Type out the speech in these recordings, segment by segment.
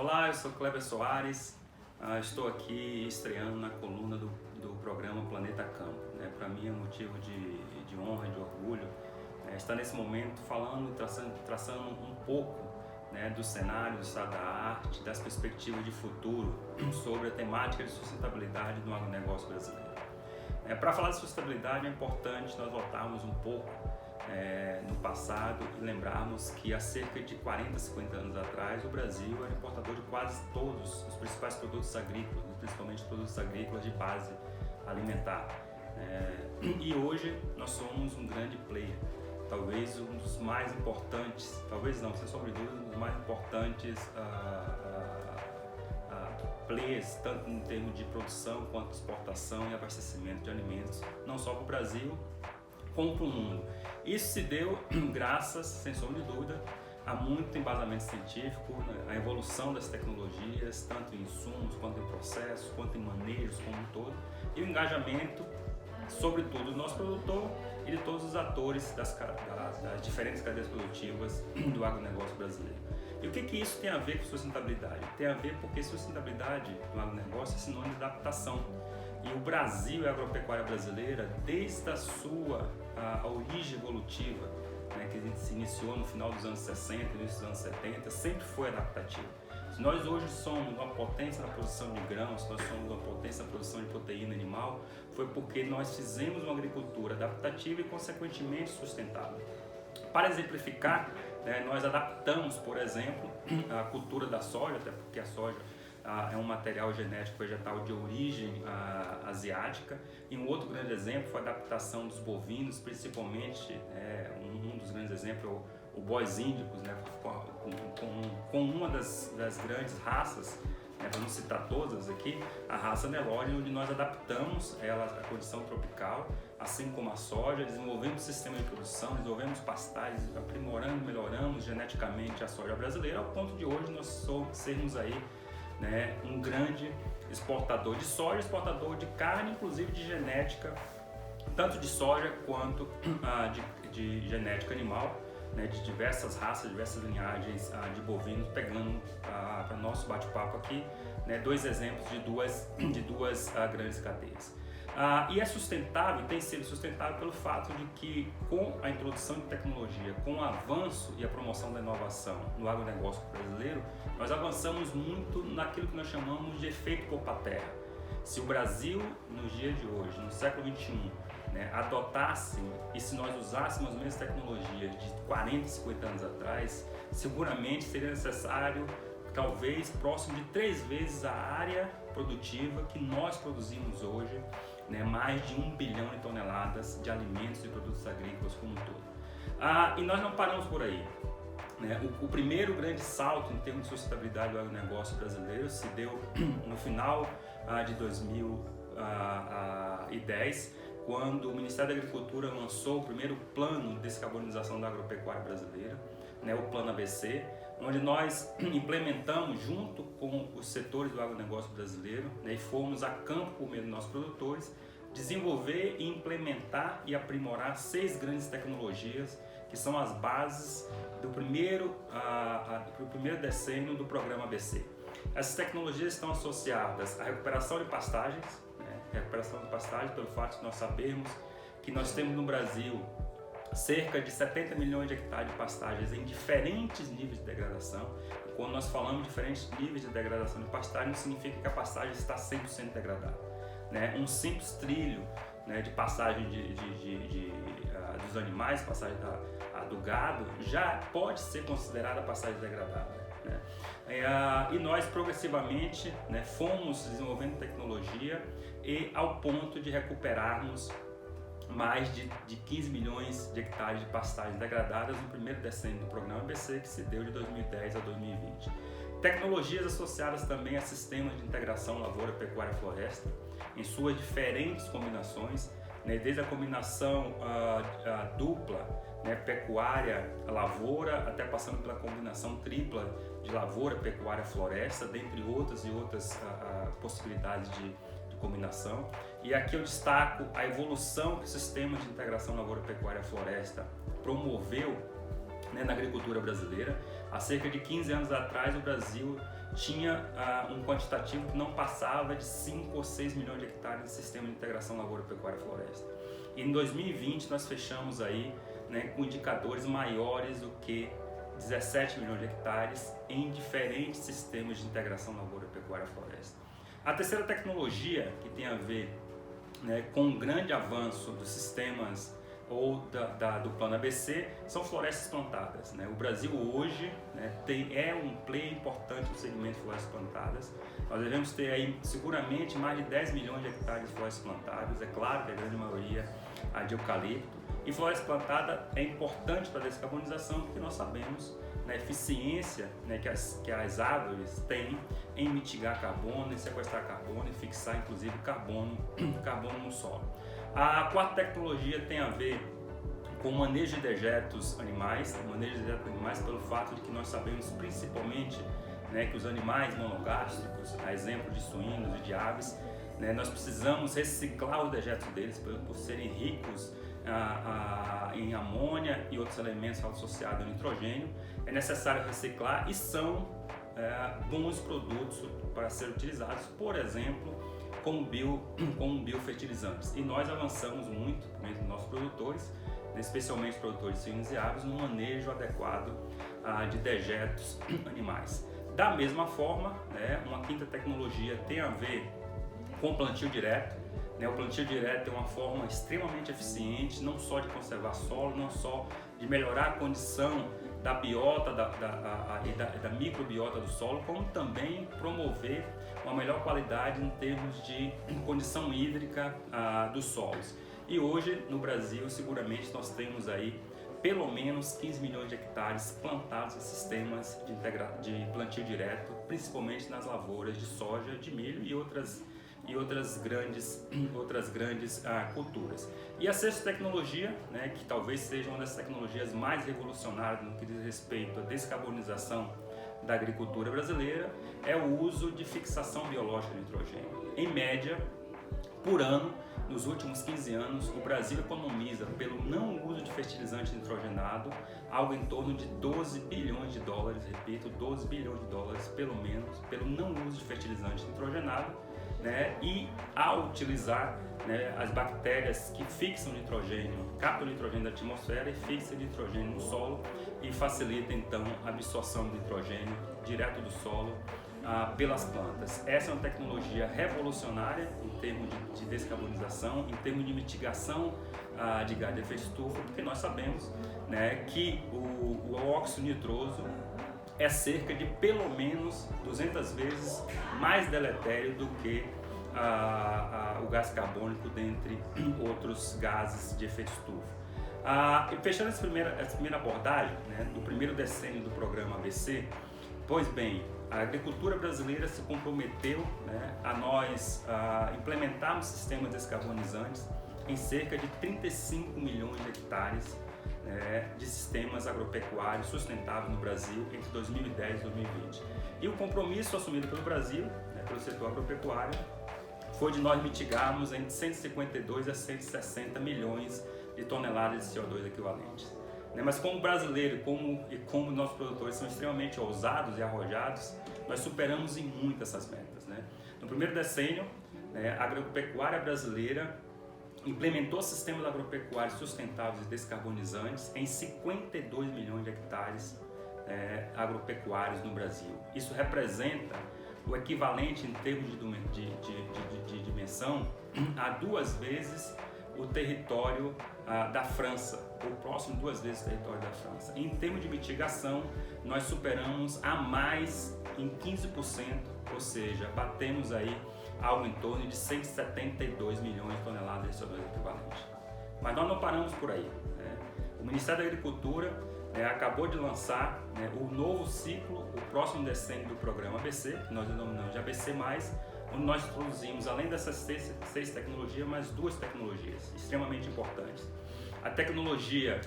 Olá, eu sou Kleber Soares, estou aqui estreando na coluna do programa Planeta Campo. Para mim é um motivo de honra e de orgulho estar nesse momento falando, traçando um pouco do cenário, do estado da arte, das perspectivas de futuro sobre a temática de sustentabilidade do agronegócio brasileiro. Para falar de sustentabilidade é importante nós voltarmos um pouco no passado e lembrarmos que há cerca de 40, 50 anos atrás o Brasil era importador de quase todos os principais produtos agrícolas, principalmente produtos agrícolas de base alimentar. E hoje nós somos um grande player, talvez um dos mais importantes, talvez não, sem sombra de dúvida, um dos mais importantes players, tanto em termos de produção quanto exportação e abastecimento de alimentos, não só para o Brasil, como para o mundo. Isso se deu graças, sem sombra de dúvida, a muito embasamento científico, a evolução das tecnologias, tanto em insumos, quanto em processos, quanto em manejos como um todo, e o engajamento, sobretudo do nosso produtor e de todos os atores das diferentes cadeias produtivas do agronegócio brasileiro. E o que isso tem a ver com sustentabilidade? Tem a ver porque sustentabilidade no agronegócio é sinônimo de adaptação. E o Brasil e a agropecuária brasileira, desde a sua origem evolutiva, que se iniciou no final dos anos 60 e início dos anos 70, sempre foi adaptativa. Se nós hoje somos uma potência na produção de grãos, nós somos uma potência na produção de proteína animal, foi porque nós fizemos uma agricultura adaptativa e, consequentemente, sustentável. Para exemplificar, nós adaptamos, por exemplo, a cultura da soja, até porque a soja é um material genético vegetal de origem asiática, e um outro grande exemplo foi a adaptação dos bovinos, principalmente um dos grandes exemplos é o bois índicos, com uma das grandes raças, para não citar todas aqui, a raça Nelore, onde nós adaptamos ela à condição tropical, assim como a soja, desenvolvemos sistema de produção, desenvolvemos pastagens, aprimorando, melhoramos geneticamente a soja brasileira, ao ponto de hoje nós sermos aí um grande exportador de soja, exportador de carne, inclusive de genética, tanto de soja quanto de genética animal, de diversas raças, diversas linhagens de bovinos, pegando para nosso bate-papo aqui dois exemplos de duas grandes cadeias. E é sustentável, tem sido sustentável pelo fato de que, com a introdução de tecnologia, com o avanço e a promoção da inovação no agronegócio brasileiro, nós avançamos muito naquilo que nós chamamos de efeito copa-terra. Se o Brasil, nos dias de hoje, no século XXI, adotasse e se nós usássemos as mesmas tecnologias de 40, 50 anos atrás, seguramente seria necessário talvez próximo de 3 vezes a área produtiva que nós produzimos hoje, mais de 1 bilhão de toneladas de alimentos e produtos agrícolas como um todo. E nós não paramos por aí. O primeiro grande salto em termos de sustentabilidade do agronegócio brasileiro se deu no final de 2010, quando o Ministério da Agricultura lançou o primeiro plano de descarbonização da agropecuária brasileira, o Plano ABC, onde nós implementamos junto com os setores do agronegócio brasileiro, e fomos a campo por meio dos nossos produtores, desenvolver e implementar e aprimorar 6 grandes tecnologias que são as bases do primeiro decênio do programa ABC. Essas tecnologias estão associadas à recuperação de pastagens, pelo fato de nós sabermos que nós temos no Brasil cerca de 70 milhões de hectares de pastagens em diferentes níveis de degradação. E quando nós falamos de diferentes níveis de degradação de pastagem, não significa que a pastagem está 100% degradada. Um simples trilho de passagem dos animais, passagem do gado, já pode ser considerada pastagem degradada. E nós progressivamente fomos desenvolvendo tecnologia e ao ponto de recuperarmos mais de 15 milhões de hectares de pastagens degradadas no primeiro decênio do programa ABC, que se deu de 2010 a 2020. Tecnologias associadas também a sistemas de integração lavoura-pecuária-floresta, em suas diferentes combinações, desde a combinação dupla, pecuária-lavoura, até passando pela combinação tripla de lavoura-pecuária-floresta, dentre outras possibilidades de combinação. E aqui eu destaco a evolução que o sistema de integração lavoura-pecuária-floresta promoveu né, na agricultura brasileira. Há cerca de 15 anos atrás, o Brasil tinha um quantitativo que não passava de 5 ou 6 milhões de hectares de sistema de integração lavoura-pecuária-floresta. E em 2020 nós fechamos aí, né, com indicadores maiores do que 17 milhões de hectares em diferentes sistemas de integração lavoura-pecuária-floresta. A terceira tecnologia que tem a ver, né, com um grande avanço dos sistemas ou do plano ABC são florestas plantadas, né? O Brasil hoje, né, é um player importante no segmento de florestas plantadas. Nós devemos ter aí seguramente mais de 10 milhões de hectares de florestas plantadas. É claro que a grande maioria é de eucalipto. E floresta plantada é importante para a descarbonização porque nós sabemos a eficiência, né, que as árvores têm em mitigar carbono, em sequestrar carbono e fixar inclusive carbono no solo. A quarta tecnologia tem a ver com o manejo de dejetos animais, pelo fato de que nós sabemos principalmente, né, que os animais monogástricos, a exemplo de suínos e de aves, né, nós precisamos reciclar os dejetos deles por serem ricos em amônia e outros elementos associados ao nitrogênio. É necessário reciclar e são bons produtos para serem utilizados, por exemplo, como biofertilizantes. E nós avançamos muito entre os nossos produtores, especialmente produtores de suínos e aves, no manejo adequado de dejetos animais. Da mesma forma, né, uma quinta tecnologia tem a ver com plantio direto. O plantio direto é uma forma extremamente eficiente, não só de conservar solo, não só de melhorar a condição da biota da microbiota do solo, como também promover uma melhor qualidade em termos de condição hídrica dos solos. E hoje no Brasil seguramente nós temos aí pelo menos 15 milhões de hectares plantados em sistemas de plantio direto, principalmente nas lavouras de soja, de milho e outras grandes culturas. E a sexta tecnologia, né, que talvez seja uma das tecnologias mais revolucionárias no que diz respeito à descarbonização da agricultura brasileira, é o uso de fixação biológica de nitrogênio. Em média, por ano, nos últimos 15 anos, o Brasil economiza, pelo não uso de fertilizante nitrogenado, algo em torno de 12 bilhões de dólares, repito, 12 bilhões de dólares pelo menos, pelo não uso de fertilizante nitrogenado, né? E ao utilizar, né, as bactérias que fixam nitrogênio, captam o nitrogênio da atmosfera e fixam o nitrogênio no solo e facilita então a absorção do nitrogênio direto do solo pelas plantas. Essa é uma tecnologia revolucionária em termos de descarbonização, em termos de mitigação de gás de efeito estufa, porque nós sabemos, né, que o óxido nitroso é cerca de pelo menos 200 vezes mais deletério do que o gás carbônico, dentre outros gases de efeito estufa. E fechando essa primeira abordagem, né, do primeiro decênio do programa ABC, pois bem, a agricultura brasileira se comprometeu, né, a nós implementarmos sistemas descarbonizantes em cerca de 35 milhões de hectares de sistemas agropecuários sustentáveis no Brasil entre 2010 e 2020. E o compromisso assumido pelo Brasil, né, pelo setor agropecuário, foi de nós mitigarmos entre 152 a 160 milhões de toneladas de CO2 equivalentes. Mas como brasileiro e como nossos produtores são extremamente ousados e arrojados, nós superamos em muito essas metas, né? No primeiro decênio, a agropecuária brasileira implementou sistemas agropecuários sustentáveis e descarbonizantes em 52 milhões de hectares agropecuários no Brasil. Isso representa o equivalente em termos de dimensão a 2 vezes o território da França, ou próximo 2 vezes o território da França. Em termos de mitigação, nós superamos a mais em 15%, ou seja, batemos aí algo em torno de 172 milhões de toneladas de CO2 equivalente. Mas nós não paramos por aí, né? O Ministério da Agricultura acabou de lançar, né, o novo ciclo, o próximo decênio do programa ABC, que nós denominamos de ABC+, onde nós introduzimos, além dessas 6 tecnologias, mais 2 tecnologias extremamente importantes. A tecnologia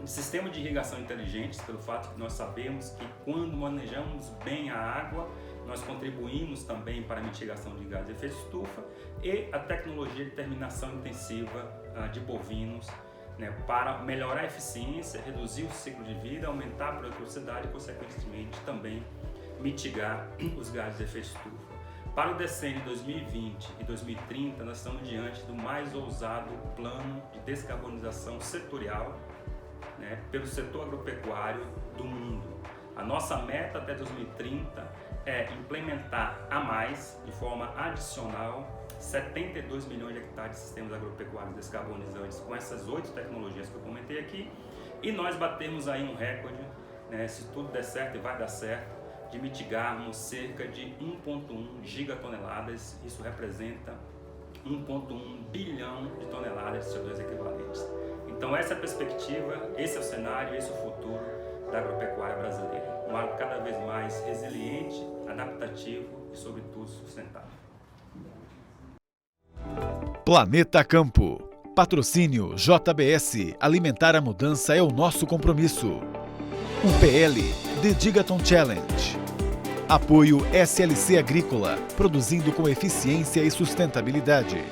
de sistema de irrigação inteligentes, pelo fato que nós sabemos que quando manejamos bem a água, nós contribuímos também para a mitigação de gás de efeito estufa, e a tecnologia de terminação intensiva de bovinos, né, para melhorar a eficiência, reduzir o ciclo de vida, aumentar a produtividade e, consequentemente, também mitigar os gases de efeito estufa. Para o decênio 2020 e 2030, nós estamos diante do mais ousado plano de descarbonização setorial, né, pelo setor agropecuário do mundo. A nossa meta até 2030 é implementar a mais, de forma adicional, 72 milhões de hectares de sistemas agropecuários descarbonizantes com essas 8 tecnologias que eu comentei aqui, e nós batemos aí um recorde, né, se tudo der certo e vai dar certo, de mitigarmos cerca de 1,1 gigatoneladas, isso representa 1,1 bilhão de toneladas de CO2 equivalentes. Então essa é a perspectiva, esse é o cenário, esse é o futuro da agropecuária brasileira. Um agro cada vez mais resiliente, adaptativo e, sobretudo, sustentável. Planeta Campo. Patrocínio JBS. Alimentar a mudança é o nosso compromisso. UPL The Gigaton Challenge. Apoio SLC Agrícola, produzindo com eficiência e sustentabilidade.